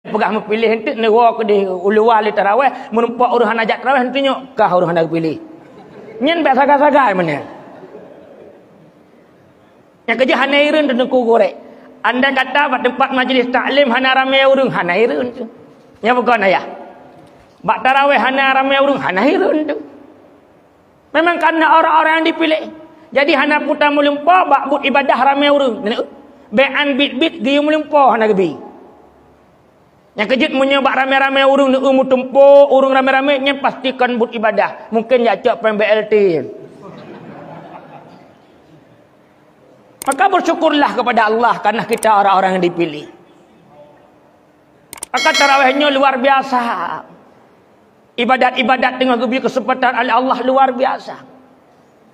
Pegah memilih henti negara ke di uluwal tarawih menumpak uruhan ajak tarawih hentinya kah uruhan nak pilih. Nyen biasa sagai mana. Yang kerja hanaireun tu ku gorek. Anda kata pada tempat majlis taklim hana ramai urang hanaireun tu. Nya bukan ayah. Bak tarawih hana ramai urang hanaireun tu. Memang karena orang-orang yang dipilih. Jadi hana putar melumpah bak but ibadah ramai urang. Bean bit-bit dia melumpah hana gebi. Yang kejut menyebab ramai-ramai urung nak tempur, urung ramai-ramai nya pastikan but ibadah. Mungkin ya cak PMBLT. Maka bersyukurlah kepada Allah karena kita orang-orang yang dipilih. Maka tarawihnya luar biasa. Ibadat-ibadat dengan lebih kesempatan oleh Allah luar biasa.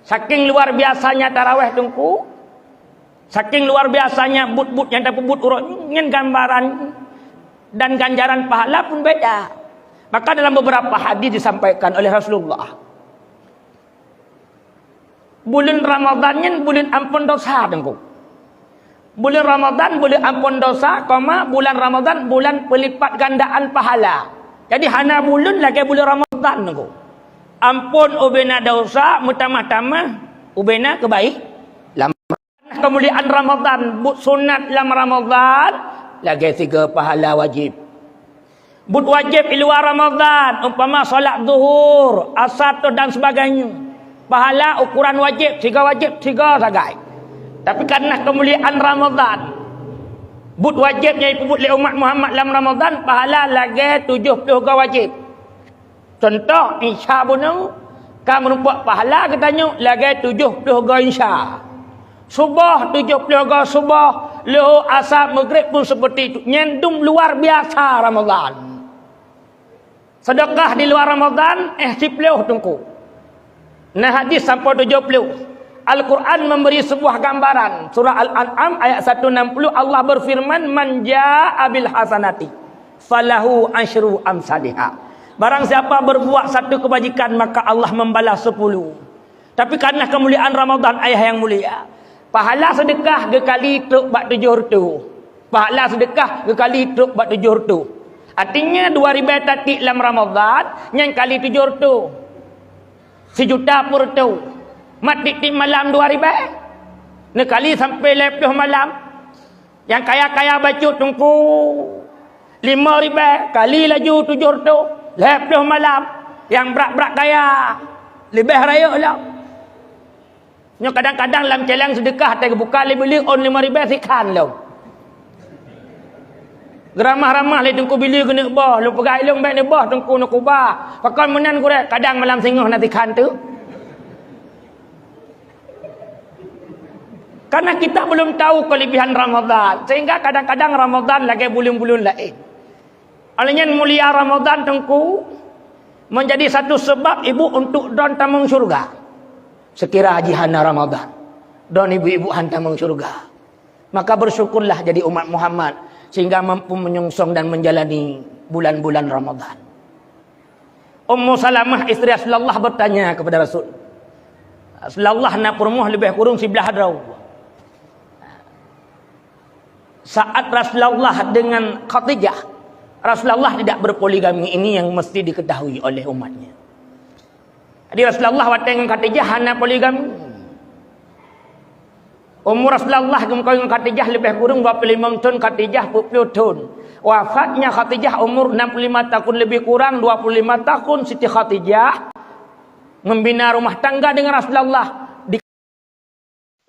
Saking luar biasanya tarawih tungku. Saking luar biasanya but-but yang dapat but urut dengan gambaran dan ganjaran pahala pun beda. Maka dalam beberapa hadis disampaikan oleh Rasulullah, bulan Ramadan bulan ampun dosa tengku. Bulan Ramadan bulan ampun dosa, bulan Ramadan bulan pelipat gandaan pahala. Jadi hana bulan lagi bulan Ramadan tengku. Ampun ubena dosa, mutamah-tamah ubena kebaik. Kemuliaan Ramadan, sunat dalam Ramadan lagi 3 pahala wajib. But wajib di luar Ramadan, umpama solat zuhur, asar dan sebagainya. Pahala ukuran wajib 3 sagai. Tapi karena kemuliaan Ramadan, but wajibnya ikut oleh umat Muhammad dalam Ramadan, pahala lagi 70 wajib. Contoh Isya bunung, kamu nampak pahala katanya lagi 70 Isya. Subuh 70 subuh, luhur asar maghrib pun seperti itu. Nyendum luar biasa Ramadan. Sedekah di luar Ramadan 10 tungku. Nah hadis sampai 70. Al-Quran memberi sebuah gambaran. Surah Al-An'am ayat 160 Allah berfirman, man jaa'a bil hasanati falahu asyru amsalihha. Barang siapa berbuat satu kebajikan maka Allah membalas 10. Tapi karena kemuliaan Ramadan ayah yang mulia, pahala sedekah gekali truk bak 700. Pahala sedekah gekali truk bak 700. Artinya 2000 tatik dalam Ramadan yang kali 700. 1 juta per tu. Mat titik malam 2000. Nak kali sampai 10 malam. Yang kaya-kaya baca tungku 5000 kali laju 700. 10 malam. Yang berat-berat kaya lebih raya lah. Nya kadang-kadang dalam celang sedekah tak buka beli on 5000 sikan lo. Geramah-ramah le tungku bili kena bah, lu pegai long baik ne bah tungku nak ubah. Pakon menan kurek kadang malam singoh nanti kan tu. Karena kita belum tahu kelebihan Ramadan, sehingga kadang-kadang Ramadan lagi bulan-bulan lain. Olehnya mulia Ramadan tungku menjadi satu sebab ibu untuk don tamung syurga. Sekira haji hana Ramadan dan ibu-ibu hantamung syurga, maka bersyukurlah jadi umat Muhammad sehingga mampu menyongsong dan menjalani bulan-bulan Ramadan. Ummu Salamah istri Rasulullah bertanya kepada Rasul, Rasulullah nak perumuh lebih kurang 11 draw. Saat Rasulullah dengan Khadijah, Rasulullah tidak berpoligami, ini yang mesti diketahui oleh umatnya. Jadi Rasulullah waktu dengan Khadijah hana poligami. Umur Rasulullah dengan Khadijah lebih kurang 25 tahun, Khadijah 40 tahun. Wafatnya Khadijah umur 65 tahun lebih kurang 25 tahun. Siti Khadijah membina rumah tangga dengan Rasulullah. Di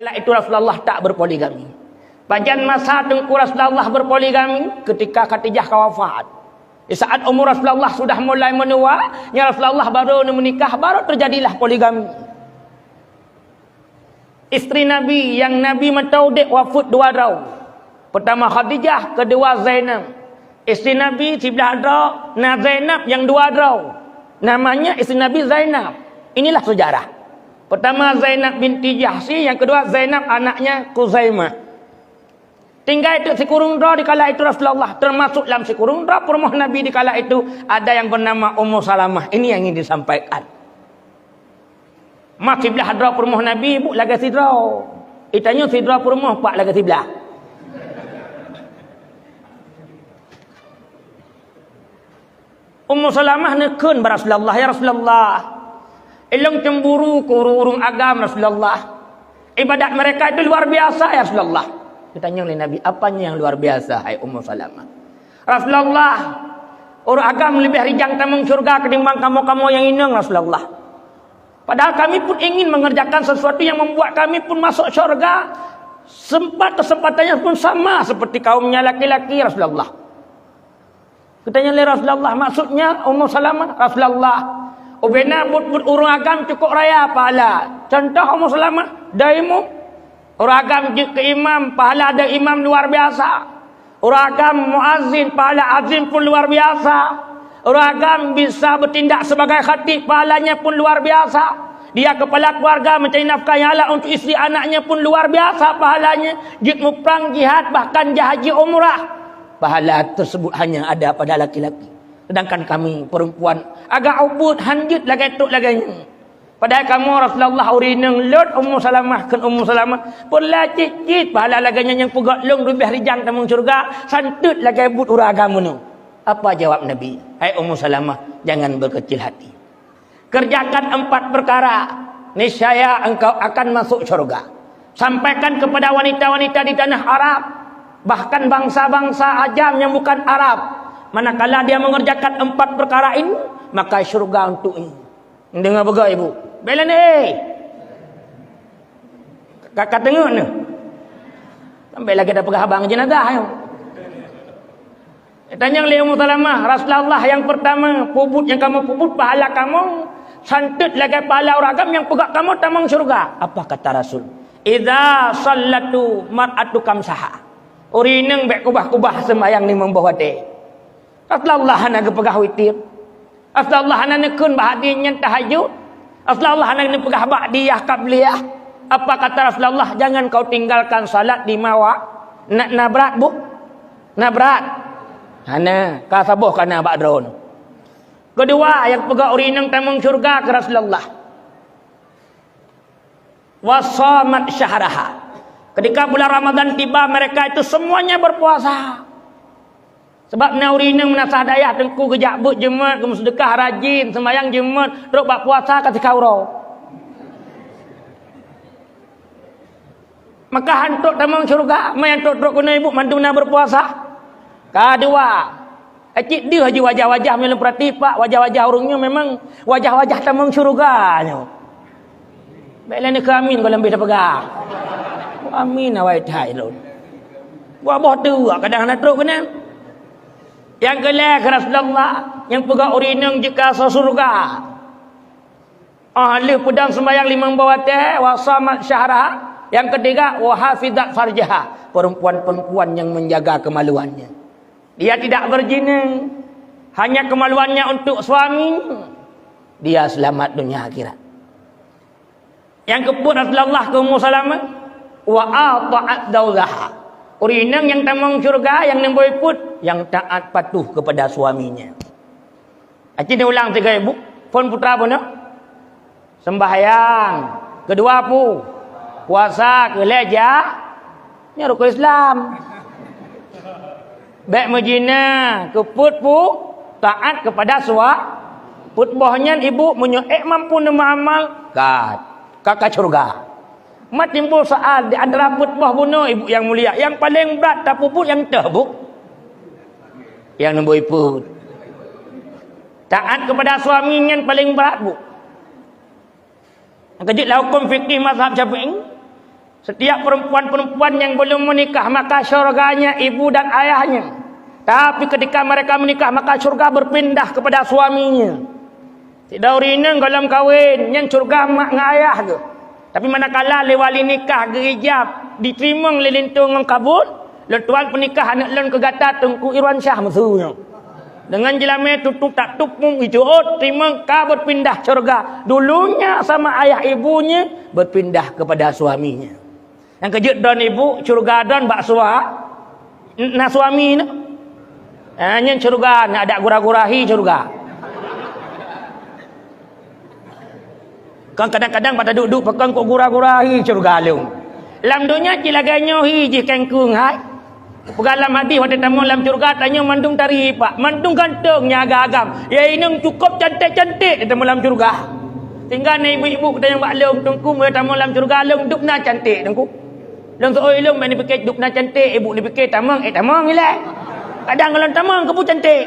kala itu Rasulullah tak berpoligami. Bagian masa tengku Rasulullah berpoligami ketika Khadijah wafat. Di saat umur Rasulullah sudah mulai menua, ya Rasulullah baru menikah, baru terjadilah poligami. Istri Nabi yang Nabi mentaudik wafat 2 draw. Pertama Khadijah, kedua Zainab. Istri Nabi 11 draw, nah Zainab yang 2 draw. Namanya istri Nabi Zainab. Inilah sejarah. Pertama Zainab binti Jahsy, yang kedua Zainab anaknya Khuzaimah. Tinggal itu si kurung draw di kala itu Rasulullah, termasuk dalam si kurung draw perumuh Nabi di kala itu ada yang bernama Ummu Salamah. Ini yang ingin disampaikan. Mak sebelah draw perumuh Nabi, bu lagi si draw. Itanya si draw perumuh pak lagi sebelah. Ummu Salamah nekun bar Rasulullah, ya Rasulullah, elong cemburu ke urung agama Rasulullah. Ibadat mereka itu luar biasa ya Rasulullah. Ditanya oleh Nabi, apanya yang luar biasa hai Ummu Salamah? Rasulullah, urung agama lebih rijang tamang syurga ketimbang kamu-kamu yang inang Rasulullah. Padahal kami pun ingin mengerjakan sesuatu yang membuat kami pun masuk syurga. Kesempatannya pun sama seperti kaumnya laki-laki Rasulullah. Katanya oleh Rasulullah, maksudnya Ummu Salamah, Rasulullah, ubena but urung agam cukup raya pahala. Contoh Ummu Salamah, daimu urung agam ke imam, pahala ada imam luar biasa. Urung agam muazzin, pahala azim pun luar biasa. Urung agam bisa bertindak sebagai khatib, pahalanya pun luar biasa. Dia kepala keluarga mencari nafkah yang halal untuk isteri anaknya pun luar biasa pahalanya. Jika perang jihad bahkan haji umrah, pahala tersebut hanya ada pada laki-laki. Sedangkan kami perempuan agak ubud hanjut lagi tuk laganya. Padahal kamu Rasulullah urineng lot Ummu Salamah kan Ummu Salamah pula cicit pahala laganya yang pegak long lebih rijang tamung surga santut lagi ubud uragamu nu. Apa jawab Nabi? Hai Ummu Salamah, jangan berkecil hati. Kerjakan 4 perkara, niscaya engkau akan masuk surga. Sampaikan kepada wanita-wanita di tanah Arab, bahkan bangsa-bangsa ajam yang bukan Arab, manakala dia mengerjakan 4 perkara ini, maka surga untuknya. Dengar begak ibu? Bela ni. Kakak tengok ni. Sampai lagi dah pegah abang jenazah yo. Tanya oleh Ummu Salamah, Rasulullah yang pertama, puput yang kamu puput pahala kamu santut lagi pahala orang yang pegak kamu tamang surga. Apa kata Rasul? Idza sallatu mar'atu kamsaha. Urineng bek kubah-kubah sembayang ni membawa de. Rasulullah nak pegah witir. Rasulullah nak nekun bahadinya tahajud. Rasulullah nak pegah ba'diyah qabliyah. Apa kata Rasulullah? Jangan kau tinggalkan salat di mawa. Nak nabrat bu? Nabrat. Hana kasabuh kana ba'dron. Kedua yang pegak urineng tamang syurga ke Rasulullah. Wasamat syahraha. Ketika bulan Ramadan tiba, mereka itu semuanya berpuasa. Sebab na urineng menasah dayah tengku kejabut jemaat, kemusdekah rajin, sembahyang jemaat, duk bak puasa ketika urau. Maka hantuk tamang syurga, mai hantuk truk kena ibu mantu na berpuasa. Kedua, cik dia haji wajah-wajah memang perhati pak, wajah-wajah orangnya memang wajah-wajah tamang syurganya. Baiklah ni amin kalau lebih dah pegang. Amin awai tai lon. Buat boh tu kadang nak teruk kena. Yang kelak Rasulullah yang pegang urineng jika surga. Ahli pedang sembahyang 5 bawah teh wa samat syahra. Yang ketiga wa hafizat farjaha, perempuan-perempuan yang menjaga kemaluannya. Dia tidak berzina, hanya kemaluannya untuk suami. Dia selamat dunia akhirat. Yang keempat Rasulullah ke Ummu Salamah wa ata'at zawjaha. Urineng yang tamang syurga, yang nemboi put, yang taat patuh kepada suaminya. Acik dia ulang 3 ibu. Pun putra pun nak sembahyang. Kedua pu puasa keleja nya rukun Islam. Baik majina keput pu taat kepada put bohnya ibu menyoek mampu nama amal kakak surga. Mat timbul soal di antara put boh bunuh ibu yang mulia, yang paling berat tak puput yang teh bu, yang nombor put taat kepada suami yang paling berat bu. Kejutlah hukum fikih mazhab Syafi'i. Setiap perempuan-perempuan yang belum menikah maka syurganya ibu dan ayahnya. Tapi ketika mereka menikah maka syurga berpindah kepada suaminya. Tidak urineng dalam kahwin yang syurga mak dengan ayah ke. Tapi manakala lewali nikah gerijab diterima lelintung kabul, letuan pernikahan anak lon kegata Tengku Irwan Syah musuhnya. Dengan jelame tutup tak tupung itu terima ka berpindah syurga. Dulunya sama ayah ibunya berpindah kepada suaminya. Yang kejut don ibu syurga don bak na suami ni. Hanya syurga nak ada gurah-gurahi syurga. Kan kadang-kadang pada duduk pekan kok gurah-gurahi syurga lu. Lam dunia cilaganyo hiji kengkung hai. Pegalam hadis waktu tamu dalam syurga tanya mandung tari pak, mandung gantungnya agam-agam. Ya ini cukup cantik-cantik tamu dalam syurga. Tinggal ni ibu-ibu kita yang maklum tungku mereka tamu dalam syurga long duk na cantik tungku. Long so long ni fikir duk na cantik, ibu ni fikir tamang ilah. Kadang kalau tamang kamu cantik.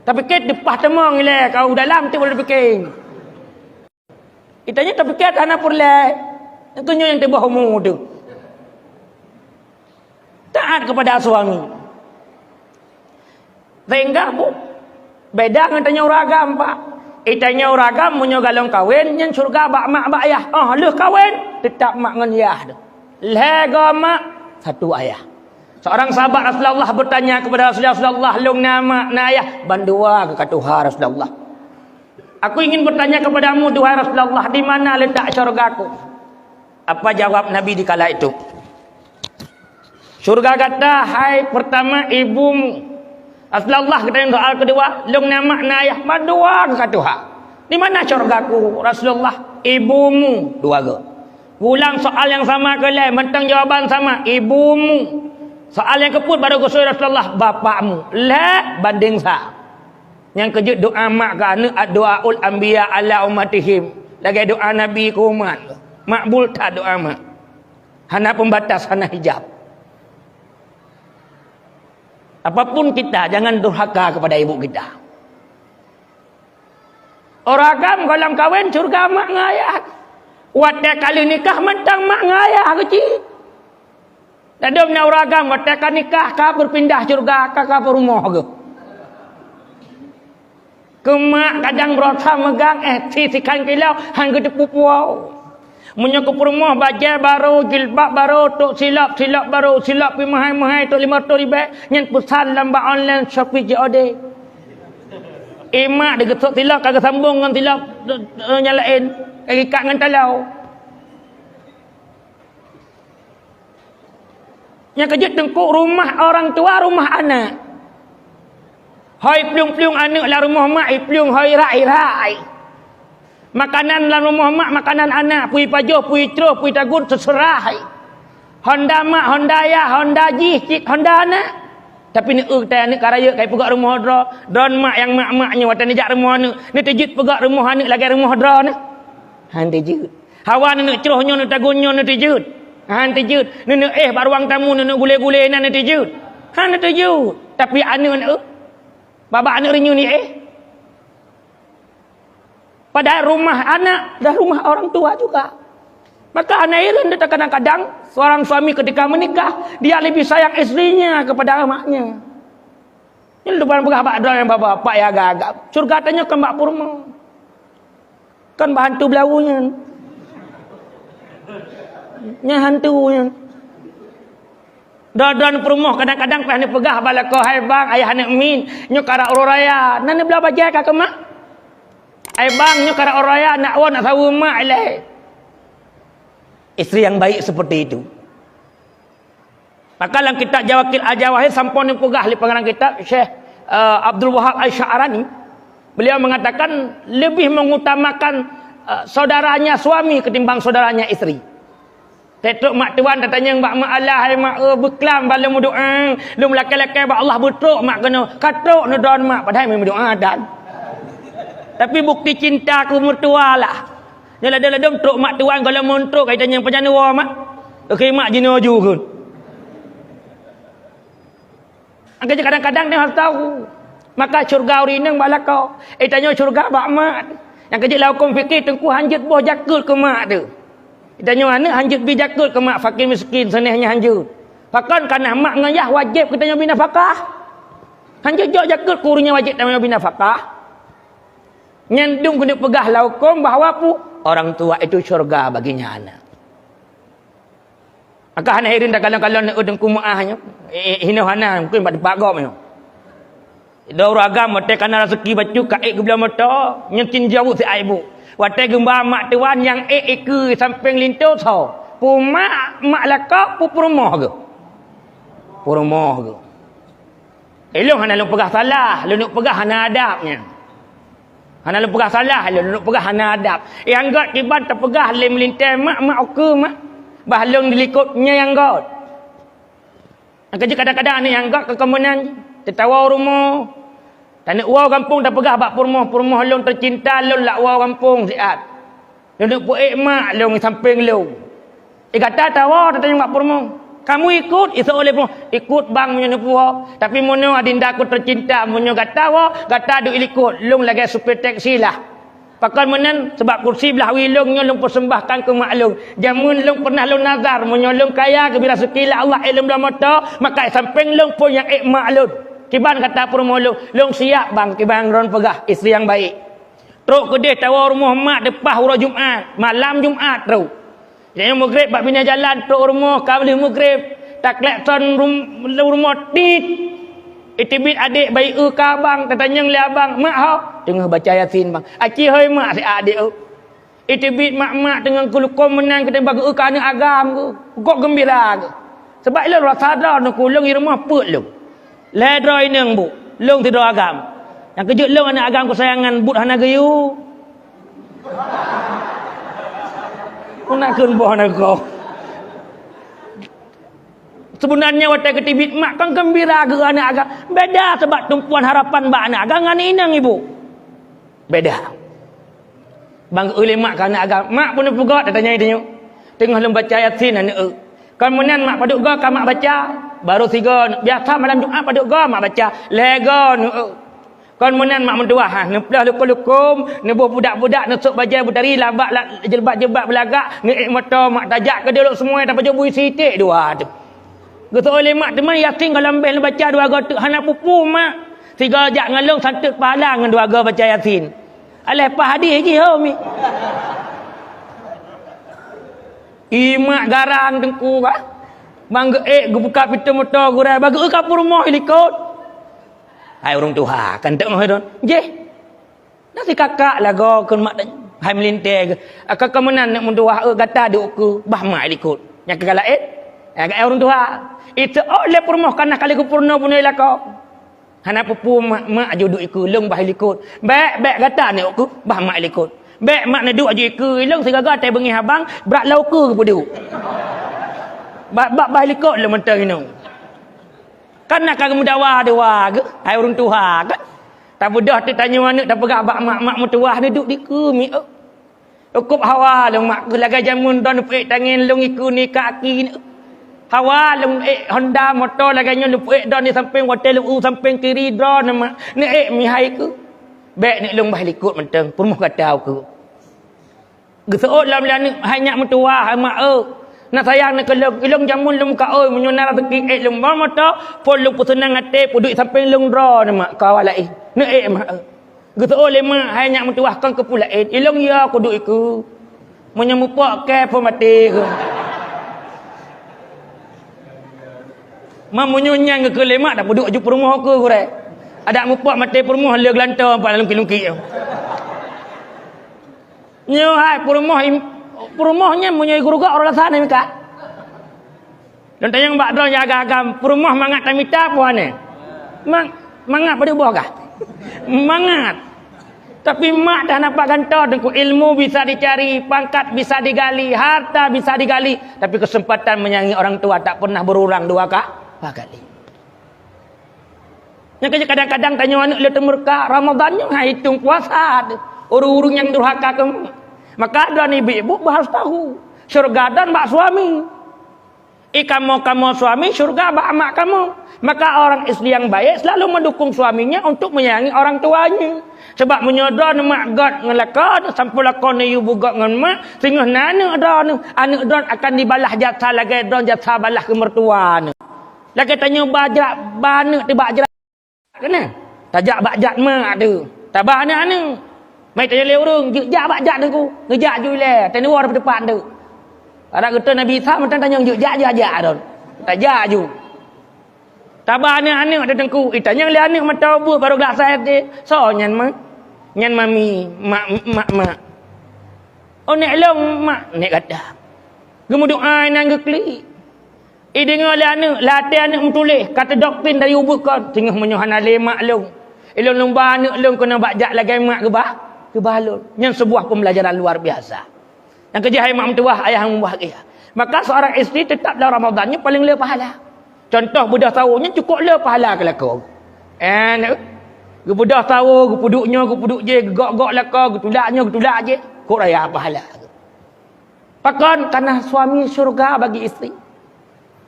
Tapi fikir depan tamang ilah kau dalam tu boleh fikir. Itanya tak fikir tanah purlah. Tentunya yang tebah umur tu. Taat kepada suami. Sehingga bu, beda dengan tanya uragam pak. Itanya uragam punya galong kawin, yang surga bak mak bak ayah. Leh kawin, tetap mak dengan ayah. Lega mak, satu ayah. Seorang sahabat Rasulullah bertanya kepada Rasulullah, long nama na ayah, bandua ke katuha Rasulullah. Aku ingin bertanya kepadamu, duhai Rasulullah, di mana letak syurgaku? Apa jawab Nabi di kala itu? Surga kata, hai pertama ibumu. Rasulullah kata yang soal kedua, long nama nayah madua katuha. Di mana syurgaku? Rasulullah, ibumu. Dua ke. Ulang soal yang sama ke lain, mentang jawaban sama, ibumu. Soal yang keput baru ke Rasulullah, bapakmu. La banding sa. Yang kejut doa mak ke anak, doaul anbiya ala umatihim. Lagi doa Nabi ke umat. Makbul tak doa mak. Hana pembatas, hana hijab. Apapun kita, jangan durhaka kepada ibu kita. Oragam kalau kawin surga mak ngayah. Wadah kali nikah mentang mak ngayah kecil. Dan dia punya oragam, wadah kali nikah kah berpindah surga kah berumah ke. Kemak kadang berosa megang sisikan kilau hang ke tepu puau. Munya ke rumah baju baru, jilbab baru, tok silap baru, silap pi mahal-mahal tok 500 ribu, nyen pesan lambat online Shopee JOD. Emak dia getok silap kagak sambung dengan silap nyalain, kaki ikat dengan talau. Yang kejut tengkuk rumah orang tua, rumah anak. Hoi pliung-pliung anak lah rumah mak, pliung hoi rai-rai. Makanan dalam rumah mak, makanan anak, pui pajuh, pui ceruh, pui tagun, terserah. Honda mak, Honda ayah, Honda cik, Honda anak. Tapi ni kita anak karaya, kaya pegak rumah drone mak yang mak-maknya, watan ni jak rumah anak. Ni terjut pegak rumah anak, lagi rumah drone. Han terjut. Hawa ni ceruhnya, ni tagunnya, ni terjut. Han terjut. Ni baruang tamu, ni gulai-gulai, ni terjut. Han terjut. Tapi anak, babak anak rinyu ni padahal rumah anak dan rumah orang tua juga. Maka anak iran dia kadang-kadang seorang suami ketika menikah dia lebih sayang istrinya kepada anaknya. Ini depan berapa yang bapak ya agak-agak. Surga tanya kan mbak purma. Kan hantu belawunya. Nya hantunya. Dan purma kadang-kadang pernah pegah bala ko hai bang ayah anak min nyukara uraya. Nana belah bajai ka mak. Ai bang nyo kara oraya nak wan nak sawu mak leh. Isteri yang baik seperti itu. Maka dalam kitab Jawahir Al-Jawahir sampun yang pegah li pengarang kitab Syekh Abdul Wahab Al-Sya'rani, beliau mengatakan lebih mengutamakan saudaranya suami ketimbang saudaranya isteri. Tetuk mak tuan datanya mbak mak Allah hai mak beklam bala mu doa, lu laki-laki ba Allah betruk mak kena katruk no don mak padahal memang doa dan. Tapi bukti cinta ku mertua lah. Nyala-nyala truk mak tuan kalau montruk kaitannya penjana wa mak. Okey mak jino juga. Angka kadang-kadang dia harus tahu. Maka syurga urinang balakau. Tanya syurga bak mak. Yang kerja lah hukum fikir tengku hanjut boh jakut ke mak tu. Tanya mana hanjut bi jakut ke mak fakir miskin senehnya hanjut. Bahkan kerana mak ngayah wajib kita bina fakah. Hanjut jok jakut kurunya wajib kita bina fakah. Nyandung kena pegah laukum bahawa pu orang tua itu syurga baginya anak. Maka anak irin dah kalau nak dengku maahnya hina hana mungkin pada pagam yo. Daur agama te kana rezeki baju kaik ke belah mata nyekin jauh si ibu. Wate gemba mak tuan yang ke samping lintu so. Pu mak lakak pu rumah ke. Pu rumah ke. Elok hana lu pegah salah, lu nak pegah hana adabnya. Hana lu pegah salah, lu nak pegah hana adab. Yang gat tiban terpegah lem lintai mak oke mak. Bahlung dilikutnya yang gat. Kerja kadang-kadang ni yang agak kekemenan tertawa rumah. Tak nak wau kampung dah pegah bak purmoh long tercinta long lak wau kampung siat. Long nak puik mak long samping long. Kata tawa tak tanya bak purmoh. Kamu ikut iso oleh pun ikut bang munyo puo. Tapi munyo adinda aku tercinta munyo kata wa kata duk ikut long lagi supir taksi lah. Pakai menen sebab kursi belah wilungnya long persembahkan ke maklum. Jamun long pernah long nazar menyolong kaya ke bila sekila Allah ilmu dalam mata maka samping long pun yang maklum. Kiban kata permolong long siap bang kiban ron pegah isteri yang baik. Teruk ke dia tawar rumah mak depan huruf Jumaat, malam Jumaat teruk. Jadi maghrib bab bina jalan teruk rumah kali maghrib tak kelakson rumah tit. Itibit adik bayi ke abang tanya le abang mak ha tengah baca Yasin bang. Aci hoi mak si adik itibit mak-mak dengan kulukom menang kita bagi ke anak agam ke. Kok gembira ke. Sebab ile rasa sadar nak kulung di rumah put lu. Le droi nang bu. Lung tidur agam. Yang kejut lung anak agam kesayangan but hana gayu. Nak keun boh nak kau. Sebenarnya waktu ketibit mak kan gembira ke anak agam. Beda sebab tumpuan harapan bak anak agam dengan inang ibu. Beda. Bang oleh mak ke anak agam. Mak pun pegat dia tanya. Tengah lem baca Yasin anak kemudian mak paduk ga kan mak baca. Baru tiga biasa malam Jumaat paduk ga mak baca. Lega kemudian mak mentua neplah lukum-lukum nebuh budak-budak nesuk bajai butari labak jelbat-jelbat belagak ngeik mata mak tajak ke dia semua dapat jebui sitik dua tu. Gitu oleh mak teman Yasin kalau ambil baca dua ga tu hana pupu mak. Tiga jak ngalung santut pahala dengan dua ga baca Yasin. Aleh pa hadis ji ho mi. Imak garang tengku ka. Bang geek buka pintu motor gurai bagi ke kapur rumah ikut. Hai orang tua kan tak mau don. Je. Nasi kakak lah go kun mak hai melinte ke. Kakak menan nak mentua gata duk ke bah mak ikut. Yang kegalaet. Orang tua. Itu oleh permoh kana kali ku purna punai lah kau. Hana pupu mak juduk ikut lung bah ikut. Baik kata ni aku bah mak ikut. Baik mak nak duk aje ikut lung segaga tai bengi habang berat lau ke padu. Bah ikut le mentang inu. Kan nak kamu dawa dewa ke? Hai orang tua ke? Tak budah tu tanya mana tak pegak bak mak mertua ni duk di ke mi. Cukup hawa lung mak laga jamun don pek tangan lung ikut ni kaki ni. Hawa lung Honda motor laganya lu don di samping hotel lu samping kiri drone mak ni mi hai ke bek ni lung bah likut menteng pun muh kata aku geseot lam lan hanya mentua mak nak sayang nak kelong jamun lung ka oi menyunar rezeki lung motor pun lung pesenang ate pun duk samping lung drone mak kau lai ni mak geseot le mak hanya mentua kan ke pula ilung ya aku duk iku menyemupak ke pun mati ke. Mam munyunyang ke lemak dah duduk ju rumah ke gore. Ada mupak mati rumah le gelanta apa lungki-lungki. Nyo hai rumahnya munyai guru ga orang sana mika. Dan tayang bak don jaga agam rumah mangat tamita puane. Mangat pada buah kah? Mangat. Tapi mak dah nampak ganta dengan ilmu bisa dicari, pangkat bisa digali, harta bisa digali, tapi kesempatan menyayangi orang tua tak pernah berurang dua kali. Yang kadang-kadang tanya anak le temurka Ramadannya hitung puasa urung-urung yang durhaka kamu. Maka ada ibu-ibu harus tahu syurga dan bak suami. Kamu suami syurga bak mak kamu. Maka orang istri yang baik selalu mendukung suaminya untuk menyayangi orang tuanya. Sebab menyodor mak god ngelakon sampai lakon ibu god ngan mak sehingga anak don akan dibalah jasa lagi don jasa balah ke mertua ni. Lagi tanya bajak bana ti bajak kena. Tajak bajak mak tu. Tabah anak ni. Mai tanya le urang, jak bajak tu ku. Ngejak ju le, tanya war depan tu. Ada kata Nabi Isa mentang tanya jak don. Tajak ju. Tabah anak ada tengku. Tanya le anak mata bu baru gelas saya ti. So nyan mami mak. Oh nek long mak nek kata. Gemu doa nang gekli. Dengar le anak, latih anak menulis kata doktrin dari ubuk kau tengah menyohana lemak long. Ilong lomba anak long kena bajak lagi mak ke balon. Yang sebuah pembelajaran luar biasa. Yang kerja hai mak mentua, ayah yang membahagia. Maka seorang isteri tetap dalam Ramadannya paling le pahala. Contoh bedah tahunya cukup le pahala ke laka. Bedah tahu, puduknya, puduk je, gok-gok laka, getulaknya, getulak je. Kok raya pahala. Pakan karena suami syurga bagi isteri.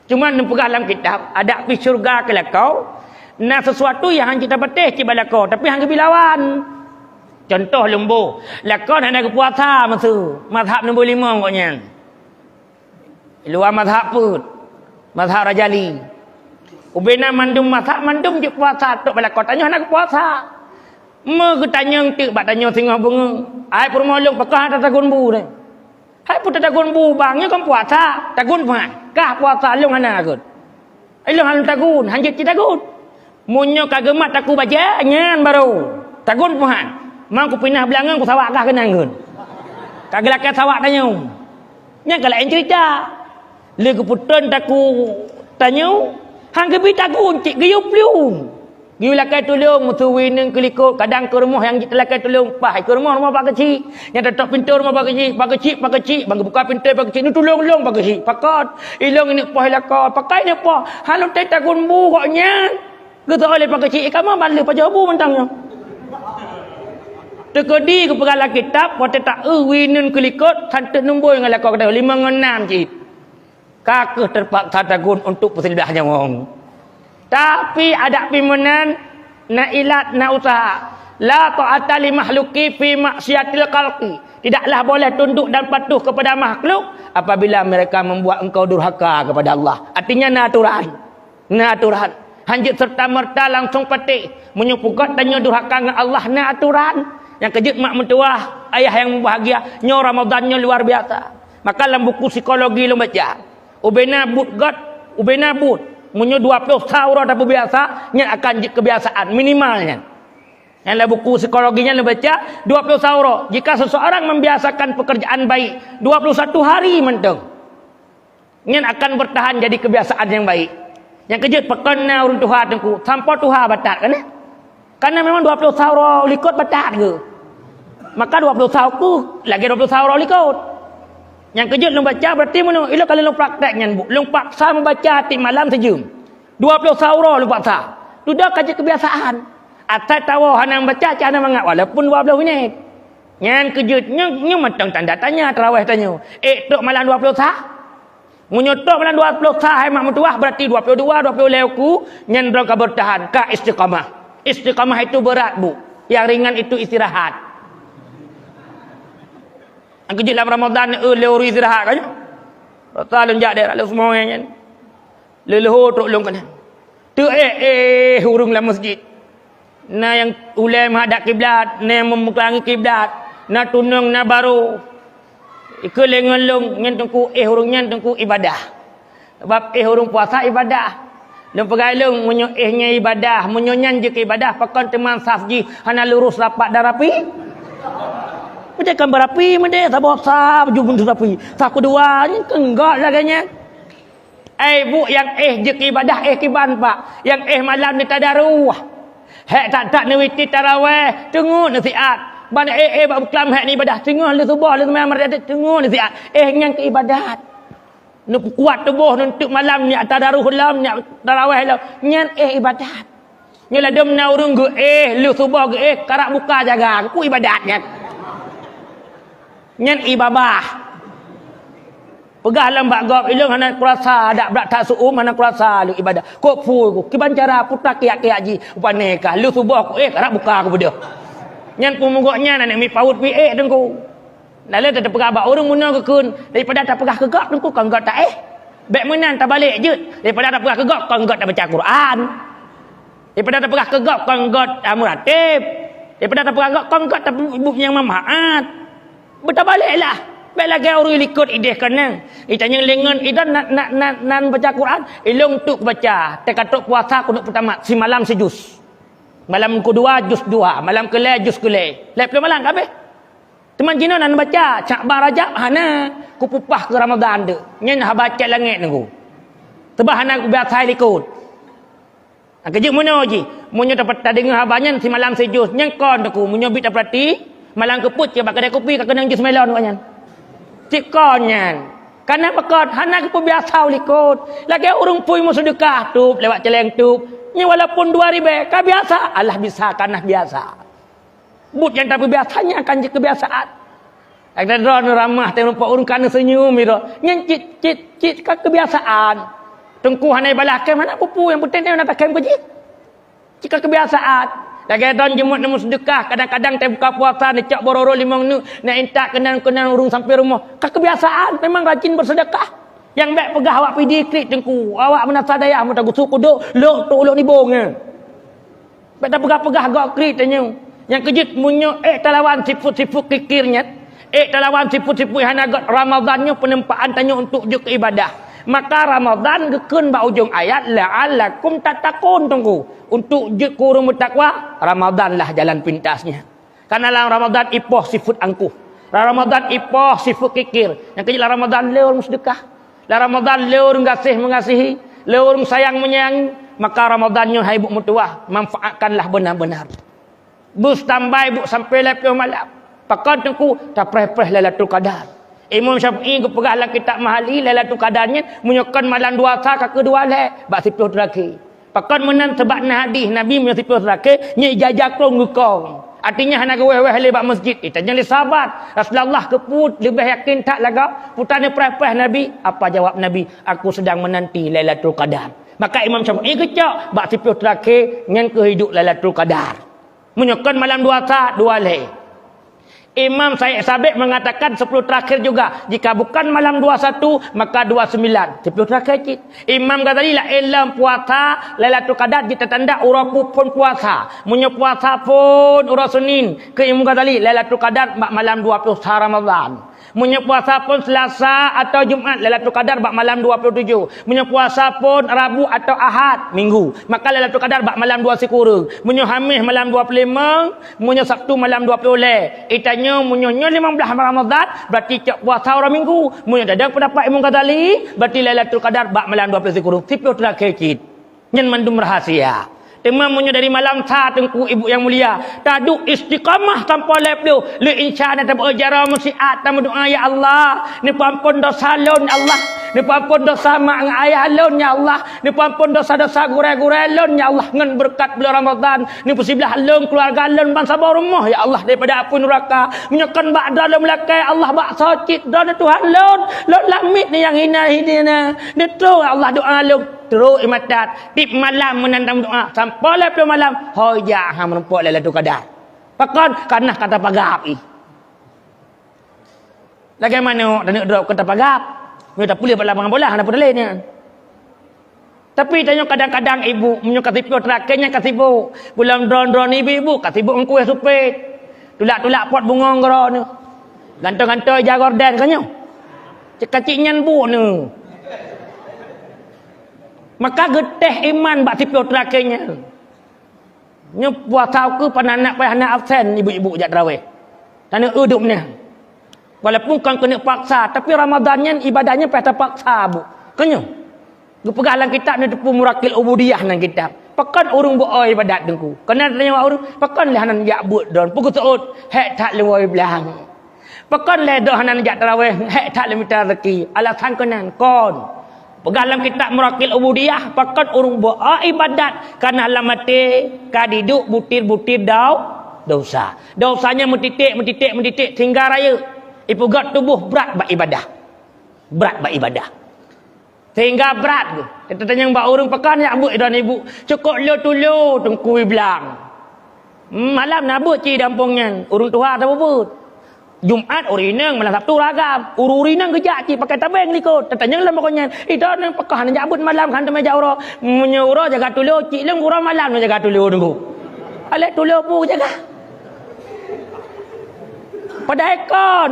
Cuma nampak dalam kitab, ada pi syurga ke lakau. Nah sesuatu yang hang kita patih ci balakau, tapi hang bilawan. Contoh lembu, lakau nak ke puasa masa mazhab nombor 5 pokoknya. Luar mazhab pun. Mazhab Rajali. Ubena mandum mazhab mandum je puasa tok balakau tanya nak puasa. Me ke tanya entik bak tanya singa bunga. Ai permolong pakah tak tagun bu ni. Hai pun tak tagun bu bangnya kan puasa, tagun pan. Kah puasa long ana kot. Ai long han tagun, han je tagun. Munyo kagemat aku baca nyan baru. Tagun pan. Mang ku pindah belangang ku sawak kah kenang kun. Kagelakan sawak tanya. Nya kalau cerita. Le keputan taku tanya, hang kebi tagun cik geyup liung. Giu lakai tolong mutuwi neng kelikut kadang ke rumah yang lakai tolong pah ke rumah pak kecil yang tetap pintu rumah pak kecil bang buka pintu pak kecil ni tolong pak kecil pakat ilong ini pah lakar pakai ni pah halu tai tagun bu koknya gitu oleh pak kecil kamu balik pak jabu mentangnya tekodi ke pegala kitab pote tak winen kelikut santet nombor yang lakar kada 5 6 cik kakeh terpaksa tagun untuk perselidahnya wong. Tapi ada pimpinan na ilat na usaha. La ta'ata li makhluki fi maksiatil khalqi. Tidaklah boleh tunduk dan patuh kepada makhluk apabila mereka membuat engkau durhaka kepada Allah. Artinya na aturan. Na aturan. Hanjit serta merta langsung petik menyepukat dan durhaka dengan Allah na aturan. Yang kejut mak mentua, ayah yang bahagia, nyo Ramadannya luar biasa. Maka dalam buku psikologi lo baca. Ubena but munyo 20 tahun dah biasa nya akan kebiasaan minimalnya. Yang dalam buku psikologinya lo baca 20 tahun. Jika seseorang membiasakan pekerjaan baik 21 hari menteng, nya akan bertahan jadi kebiasaan yang baik. Yang kejut pekena urun Tuhan tengku sampai Tuhan batat kan? Karena memang 20 tahun likut batat ke. Maka 20 tahun ku lagi 20 tahun likut. Yang kejut lu baca berarti mana? Ilo kalau lu prakteknya lu paksa membaca ti malam sejam. 20 sauro lu paksa. Sudah kaji kebiasaan. Atai tahu hana baca cana mangap walaupun 12 minit. Yang kejutnya nya matang tanda tanya tarawih tanya. Tok malam 20 sah. Munyotok malam 20 sah hai mak mutuah berarti 22 20 leuku nyen ka bertahan ka istiqamah. Istiqamah itu berat bu. Yang ringan itu istirahat. Ang kejut dalam Ramadan lewur istirahat kan. Rata lenjak dia lalu semuanya. Leluhur tok long kan. Tu hurung dalam masjid. Na yang ulai menghadap kiblat, na yang memegangi kiblat, na tunung na baru. Iku lengelong nyen tengku hurung nyen tengku ibadah. Sebab hurung puasa ibadah. Lem pegalung munyo nya ibadah, munyo nyan je ke ibadah pakon teman safji hana lurus rapat darapi. Macam kan berapi mende tak bosa jubun rapi. Tak kedua ni enggak laganya. Bu yang je ke ibadah kiban pak. Yang malam ni tadarruh. Hak tak nawiti tarawih, tengok nasihat. Ban bab kelam hak ni ibadah, tengok le subuh le sembahyang mardat, tengok nasihat. Yang ke ibadat. Nu kuat tubuh untuk malam ni tadarruh lam ni tarawih lam. Nyan ibadat. Nyala dem na urung ge le subuh ge karak buka jaga. Ku ibadatnya. Nyan ibabah. Pegah lambak gop ilung hana kurasa dak berat tak suum hana kurasa lu ibadah. Kok fu ku kiban cara putak kiak-kiak ji upane ka lu subuh ku karak buka ku bedah. Nyan pemugoknya nak mi paut pi dengku. Lalu tak pegah bak urung muna ke kun daripada tak pegah kegak dengku kau enggak tak bek menan tak balik je daripada tak pegah kegak kau enggak tak baca Quran. Daripada tak pegah kegak kau enggak muratib. Daripada tak pegah kegak kau enggak tak ibu yang mamaat. Betul baliklah. Baiklah kau orang ikut ide kenang. Itanya lengan idan nak baca Quran, ilung tuk baca. Tekatuk puasa kunut pertama si malam sejus. Malam kedua juz 2, malam kelai juz kelai. Lep malam kabeh. Teman jina nak baca Cak Barajab hana ku pupah ke Ramadan de. Nyen ha baca langit nunggu. Tebah hana ku biasa ikut. Kejut mono ji. Munyo dapat dengar habanyan si malam sejus nyengkon aku munyo bit perhati. Malang keput je bak kedai kopi kat kenang jus melon katnya. Cikonnya. Karena pakon hana ke biasa likut. Lagi urung pui mu sedekah tu lewat celeng tu. Nya walaupun 2 ribu ka biasa, Allah bisa kanah biasa. But yang tapi biasanya kan je kebiasaan. Ada drone ramah tengok pak urung kana senyum iro. Nya cit ka kebiasaan. Tengku hanai balakan mana pupu yang penting nak takkan ko je. Jika kebiasaan. Lagi don jemut nemu sedekah, kadang-kadang teh buka puasa ni cak bororo 5 minit, nak entak kenan urung sampai rumah. Ka kebiasaan memang rajin bersedekah. Yang baik pegah awak pergi dikrik tengku. Awak menasa daya mu tak gusuk kuduk, lok tu ulok ni bongnya. Baik tak pegah-pegah gak krik tanya. Yang kejut munyo talawan sifut-sifut kikirnya. Talawan sifut-sifut hana got Ramadannya penempaan tanya untuk juk ibadah. Maka Ramadan gekun ba ujung ayat la'allakum tattaqun tunggu. Untuk je kurung bertakwa, Ramadan lah jalan pintasnya. Karena dalam Ramadan ipoh sifat angkuh. Ramadan ipoh sifat kikir. Yang kejadian Ramadan leur sedekah. Dalam Ramadan leur mengasihi, leur sayang menyayangi. Maka Ramadannya hai ibu mutuah, manfaatkanlah benar-benar. Bus tambai bu sampai lepas malam. Pakat tengku tak preh-preh Lailatul Qadar. Imam Syafi'i ke pegah lah kitab mahali Lailatul Qadarnya menyokon malam 2 sa ke 2 lek bak 10 terakhir. Pakan menan sebab hadis Nabi punya 10 terakhir nya ijazah krong ngekong. Artinya hana weh-weh le bak masjid. Tanya le sahabat, Rasulullah keput lebih yakin tak laga putane preh-preh Nabi. Apa jawab Nabi? Aku sedang menanti Lailatul Qadar. Maka Imam Syafi'i kecak bak 10 terakhir ngan kehidup Lailatul Qadar. Menyokon malam 2 sa 2 lek. Imam Syekh Sabit mengatakan 10 terakhir juga. Jika bukan malam 21 maka 29. 10 terakhir cik. Imam Ghazali lah ilam puasa Lailatul Qadar kita tanda uraku pun puasa. Munyo puasa pun urah Senin ke Imam Ghazali Lailatul Qadar malam 20 Ramadan. Munyo puasa pun Selasa atau Jumaat Lailatul Qadar bak malam 27. Munyo puasa pun Rabu atau Ahad Minggu. Maka Lailatul Qadar bak malam 2 kurang. Munyo Khamis malam 25, munyo Sabtu malam 20. Itanya munyo 15 Ramadan berarti cak puasa orang Minggu. Munyo dadak pendapat Imam Ghazali berarti Lailatul Qadar bak malam 20 kurang. Tipio terakhir cit. Nyen mandum rahasia. Temam munyo dari malam sa tengku ibu yang mulia. Tadu istiqamah tanpa leplu. Lu insya-Allah tak berjara musiat tamu doa ya Allah. Ni pampun dosa lon Allah. Ni pampun dosa mak ayah lon ya Allah. Ni pampun dosa-dosa gurai-gurai lon ya Allah. Ngan berkat bulan Ramadan. Ni pusibelah lon keluarga lon bangsa rumah ya Allah daripada api neraka. Menyekan bak dalam lakai Allah bak socit dan Tuhan lon. Lon lamit ni yang hina-hina. Ni tu Allah doa lon. Terus imatat tip malam menandang doa sampai lepas malam hoja ha menumpuk Lailatul Qadar. Pakon kanah kata pagap i. Bagaimana dan drop kata pagap? Minta pulih pada lapangan bola ada pedalnya. Tapi tanya kadang-kadang ibu menyuka tipu terakhirnya kasibu. Pulang drone ibu kasibu engku yang supit. Tulak-tulak pot bunga ngero ni. Gantong-gantong jaga orden kanyo. Cekaciknyan bu ni. Maka geteh iman bak tipu terakhirnya. Nya puasa ke pananak payah nak absen ibu-ibu jak tarawih. Tanya hidupnya. Walaupun kan kena paksa tapi Ramadannya ibadahnya payah terpaksa bu. Kenyo. Gu pegalang kitab ni tepu murakil ubudiyah nan kitab. Pakan urung buat ibadat dengku. Kena tanya urung pakan leh hanan jak buat don pukul seut hek tak lewoi belang. Pakan leh doh hanan jak tarawih hek tak lemita rezeki. Alasan kenan kon. Pegalam kitab murakil ubudiyah pakat urung buat ibadat karena alamate kadiduk butir-butir dosa. Dosanya mentitik hingga raya. Ipugat tubuh berat bak ibadah. Berat bak ibadah. Sehingga berat tu. Kita tanya mbak urung pekan ya abuk dan ibu. Cukup lu tengkui belang. Malam nabut ci dampungnya. Urung tuha tak apa. Jumaat urinang malam Sabtu ragam. Urinang kejak ci pakai tabeng likut. Tanya lah pokoknya. Itu nang pekah nak jabut malam kan meja ura. Menyuruh jaga tulu ci leng ura malam nak jaga tulu tunggu. Alek tulu pu jaga. Pada ekon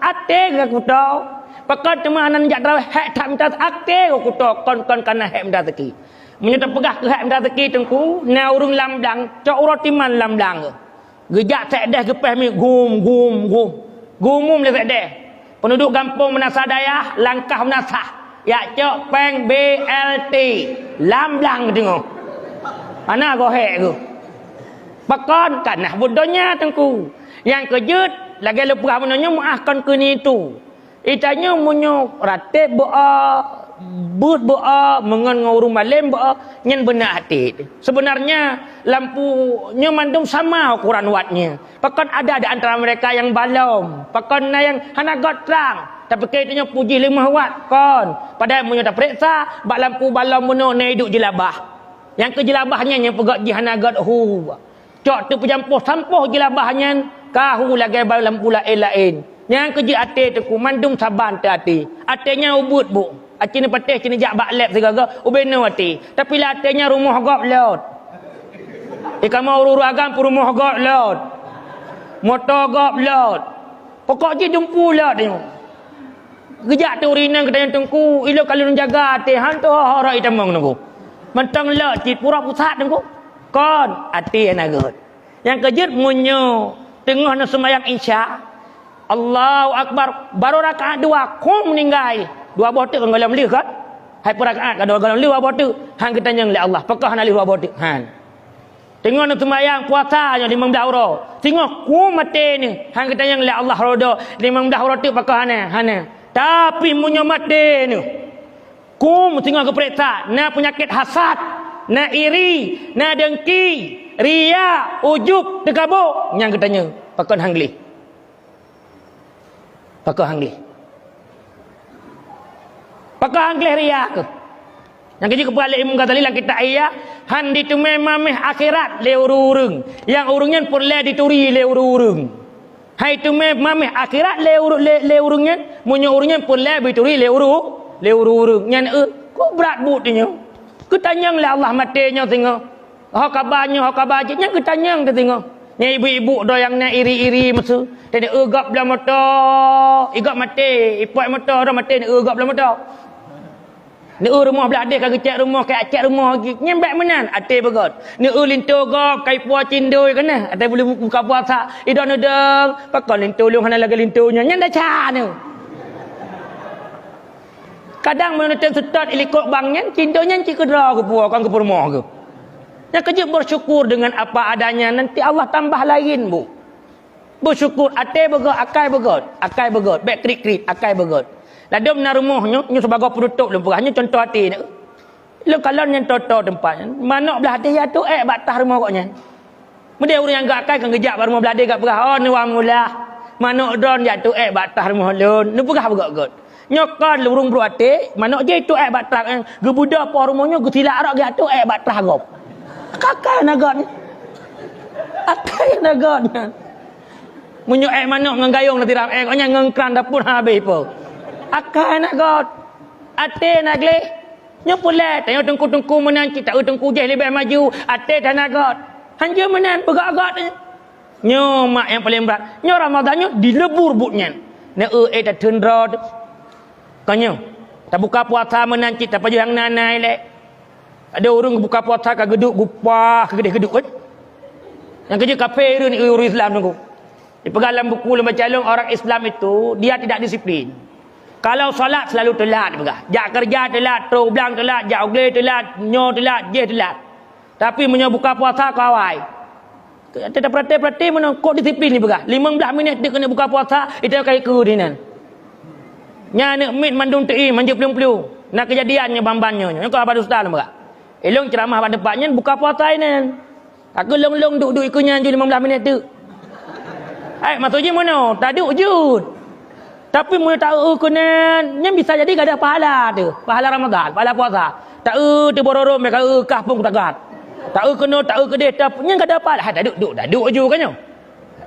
ate aku tahu. Pakat cuma anan jak tarawih hak tak minta ate aku tahu kon kana hak minta rezeki. Menyata pegah ke hak minta rezeki tengku. Na urung lamblang, cak ura timan lamblang. Gejak sekdah gepeh mi gum. Gumum le sekdah. Penduduk kampung Menasah Dayah, langkah Menasah. Ya cok peng BLT. Lamblang tengok. Ana go hek tu. Pakon kanah bodohnya tengku. Yang kejut lagi lepah menanya maafkan ke ni tu. Itanya munyo rate but mengon ngurung malam nyen benak hati. Sebenarnya lampunya mandum sama ukuran wattnya. Pakan ada antara mereka yang balom, pakan yang hanagot terang. Tapi kaitanya puji 5 watt kon. Padahal munyo tak periksa bak lampu balom muno na hidup jelabah. Yang ke jelabahnya yang pegat jihanagot Cok tu pejampuh sampuh jelabahnya kahu lagi lampu lain. Yang kerja hati tu ku mandum saban tu hati. Hatinya ubut bu. Acini patih cini jak bak lep segaga ubeno hati. Tapi lah hatinya rumah gop laut. Ikan mau uru agam pu rumah gop laut. Motor gop laut. Pokok je jumpu laut tengok. Gejak tu rinang ketanya tengku. Ilo kalau jaga hati hantu hara itamang nunggu. Mentang laut cit pura pusat nunggu. Kon hati yang agut. Yang kejut munyo tengah na semayang isya. Allahu Akbar. Baru rakaat 2 kum meninggal. 2 botek kan galam lihat kan? Hai perakaat kan 2 galam lihat 2 botek. Hang kita nyang le Allah. Pakah nak 2 botek. Han. Tengok nak sembahyang puasa nya 15 euro. Tengok kum mati ni. Hang kita nyang le Allah rodo 15 euro tu pakah ana. Hana. Tapi munyo mati ni. Kum tengok keperiksa, na penyakit hasad, na iri, na dengki, ria, ujub, tekabur. Nyang kita nyang pakon hang li. Pakah hanglih. Pakah hanglih ria ke. Yang kerja kepala ilmu kata lilang kita ayah. Han ditumai mameh akhirat le urung. Yang urungnya pun le dituri le urung. Hai tumai mameh akhirat le urungnya. Munyo urungnya pun le dituri le urung. Yang kok berat butnya. Ketanyang le Allah matinya tengok. Hakabannya hakabajnya ketanyang tu tengok. Ni ibu-ibu dah yang nak iri-iri masa. Dia egap dalam motor. Egap mati. Ipuat motor dah mati. Dia egap dalam motor. Ni rumah beladih kagak cek rumah. Kaya cek rumah lagi. Nyembek menan. Ati begot. Ni lintu gap. Kai puas cindoi kena. Ati boleh buka puasa. Idang-idang. Pakal lintu lu. Hana lagi lintunya. Nyan dah cah ni. Kadang menonton setat ilikot bangnya. Cindonya cik kedera ke puas. Kan ke rumah ke. Yang kerja bersyukur dengan apa adanya. Nanti Allah tambah lain bu. Bersyukur. Atai begot. Akai begot. Akai begot. Back krik-krik. Akai begot. Lalu menar rumahnya. Ini sebagai penutup. Hanya contoh hati ni. Lalu kalau yang contoh tempatnya. Mana belah hati ya tu. Batah rumah koknya. Mereka orang yang gak akai. Kan kejap rumah belah dia gak perah. Oh ni wang mulah. Mana drone ya tu. Batah rumah lun. Ni perah begot-begot. Nyokan lurung bro hati. Mana je tu batah. Gebuda apa rumahnya. Getilak arak dia tu. Batah gop. Kakak nagot ni. Akai nagotnya. Munyo manuk ngengayung nanti ram koknya ngengkran dapur habis po. Akai nagot. Ate nagle. Nyo pula tengok tengku-tengku menan kita tengku je lebih maju. Ate dah nagot. Hanja menan begak-gak ni. Nyo mak yang paling berat. Nyo Ramadannya dilebur butnya. Ne tak tendra. Kanyo. Tak buka puasa menan kita paju yang nanai lek. Ada orang buka puasa ke geduk gupah ke geduk kan. Yang kerja kafir ni orang Islam tunggu. Di pegalam buku lembaga calon orang Islam itu dia tidak disiplin. Kalau solat selalu telat begah. Jak kerja telat, teroblang telat, jak ugle telat, nyo telat, je telat. Tapi menyo buka puasa kawai. Kita perhati-perhati mana kok disiplin ni begah. 15 minit dia kena buka puasa, itu kai ke dinan. Nya nak mit mandung tei manja pelung-pelung. Nak kejadiannya bambannya. Kau apa ustaz begah. Elong ceramah pada depannya buka puasa ini. Aku long-long duduk ikunya 15 minit tu. Maksudnya mana? Tak duduk jud. Tapi mu tahu kena yang bisa jadi gak ada pahala tu. Pahala Ramadan, pahala puasa. Tak tu bororom mereka kah pun tagat. Tak kena tak kedeh tapi yang gak ada pahala. Tak duduk je kan yo.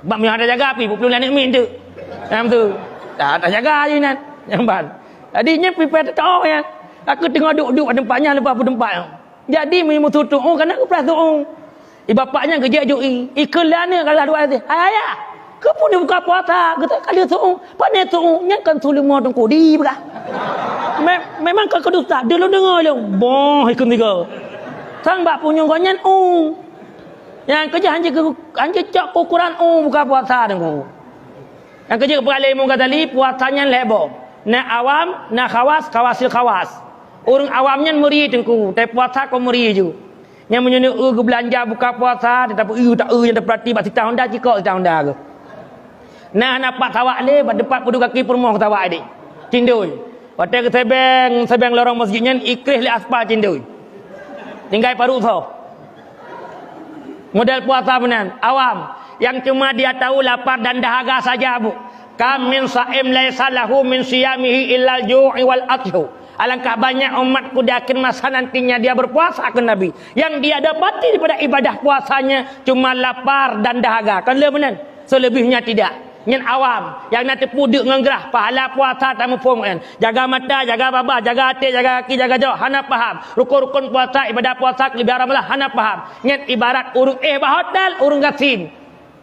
Bab yang ada jaga api 20 lanik min tu. Yang tu. Tak jaga je nan. Yang ban. Tadinya prepare tahu ya. Aku tengok duduk tempatnya lepas tempat. Jadi memang tutup. Oh, kan aku pelas tuh. Bapaknya kerja jui. Iklannya kalau ada ayat. Ayah, kau pun dia buka puasa. Kata kali tuh. Pandai tuh. Yang kan sulimah tunggu di berkah. Memang kau kedusta. Dia lo dengar lo. Boh, ikut tiga. Sang bap punya konyan. Yang kerja hanya cak ukuran. Buka puasa tunggu. Yang kerja kepala ilmu kata li puasanya lebo. Na awam, na khawas, khawasil khawas. Orang awamnya meri tengku, tapi puasa kau meri je. Yang menyuruh ke belanja buka puasa, tetapi tak yang terperhati bak tahun dah jika tahun dah ke. Nah nampak tawak le, depan pudu kaki permoh tawak adik. cindui. Waktu ke sebeng lorong masjidnya ikrih li aspal cindui. Tinggal paru so. Model puasa benar, awam. Yang cuma dia tahu lapar dan dahaga saja, Bu. Kam min sa'im laisa lahu min siyamihi illal ju'i wal athyu. Alangkah banyak umatku di akhir masa nantinya dia berpuasa ke Nabi. Yang dia dapati daripada ibadah puasanya cuma lapar dan dahaga. Kan benar? Selebihnya tidak. Yang awam, yang nanti puduk ngengerah pahala puasa tak mufum kan. Jaga mata, jaga babah, jaga hati, jaga kaki, jaga jauh. Hana faham. Rukun-rukun puasa, ibadah puasa, kelebihan Ramadan, hana faham. Yang ibarat urung bah hotel, urung gasin.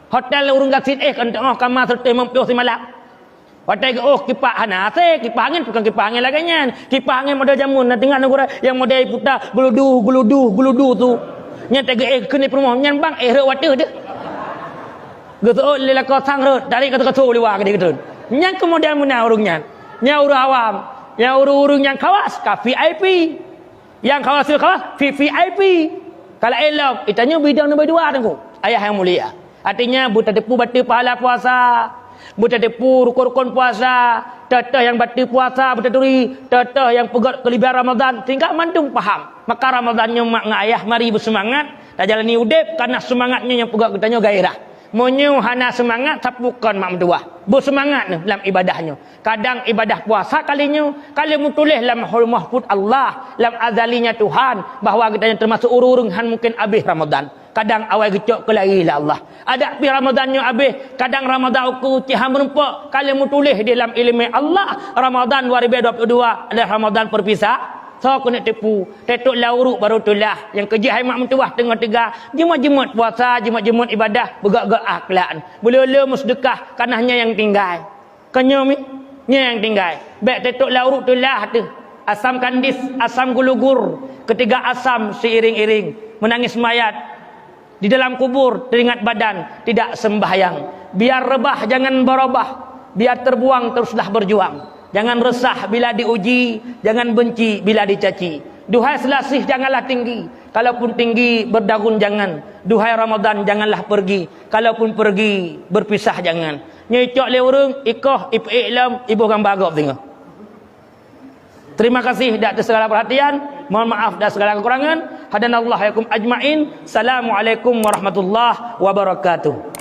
Hotel urung gasin kan tengok kamar serta mempiuh si malak. Hotel kipak hana se, kipak angin bukan kipak angin lagi nyan. Kipak angin model jamun, nanti tengok negara yang model putar guludu tu. Yang tega kena perumah nyan bang water dia. Gitu lila kau sangrut dari kata kata liwa ke gitu. Yang kemudian mana urungnya? Yang urung awam, yang urung yang kawas ka VIP. Yang kawas VIP. Kalau elok itanya bidang nombor 2 tengku. Ayah yang mulia. Artinya buta depu batu pahala puasa, buta depu rukun-rukun puasa, teteh yang batu puasa, buta duri, teteh yang pegat kelebihan Ramadan, tinggal mandung faham. Maka Ramadannya mak ayah mari bersemangat, tak jalani udip karena semangatnya yang pegat katanya gairah. Monyu hana semangat tapukan mak mentua. Bersemangat ni dalam ibadahnya. Kadang ibadah puasa kalinya, kalau tulis dalam mahfuz mahfuz Allah, dalam azalinya Tuhan bahawa kita termasuk urung han mungkin habis Ramadan. Kadang awal gecok ke lari lah Allah. Ada pi Ramadannya habis, kadang Ramadan aku ciham merempak. Kalau tulis di dalam ilmu Allah, Ramadan 2022 adalah Ramadan perpisah. So aku nak tipu, tetuk lauruk baru tulah. Yang kerja hai mak mentuah tengah tegak, jemut-jemut puasa, jemut-jemut ibadah, bergak-gak akhlak. Boleh-boleh musdekah kanahnya yang tinggal. Kanya mi, nya yang tinggal. Baik tetuk lauruk tulah tu. Asam kandis, asam gulugur, ketiga asam seiring-iring, menangis mayat di dalam kubur, teringat badan, tidak sembahyang. Biar rebah jangan berubah, biar terbuang teruslah berjuang. Jangan resah bila diuji, jangan benci bila dicaci. Duhai selasih janganlah tinggi, kalaupun tinggi berdagun jangan. Duhai Ramadan janganlah pergi, kalaupun pergi berpisah jangan. Nyecok le urung ikoh iklam ibu kan bagok tengok. Terima kasih atas segala perhatian. Mohon maaf atas segala kekurangan. Hadanallahu yakum ajmain. Assalamualaikum warahmatullahi wabarakatuh.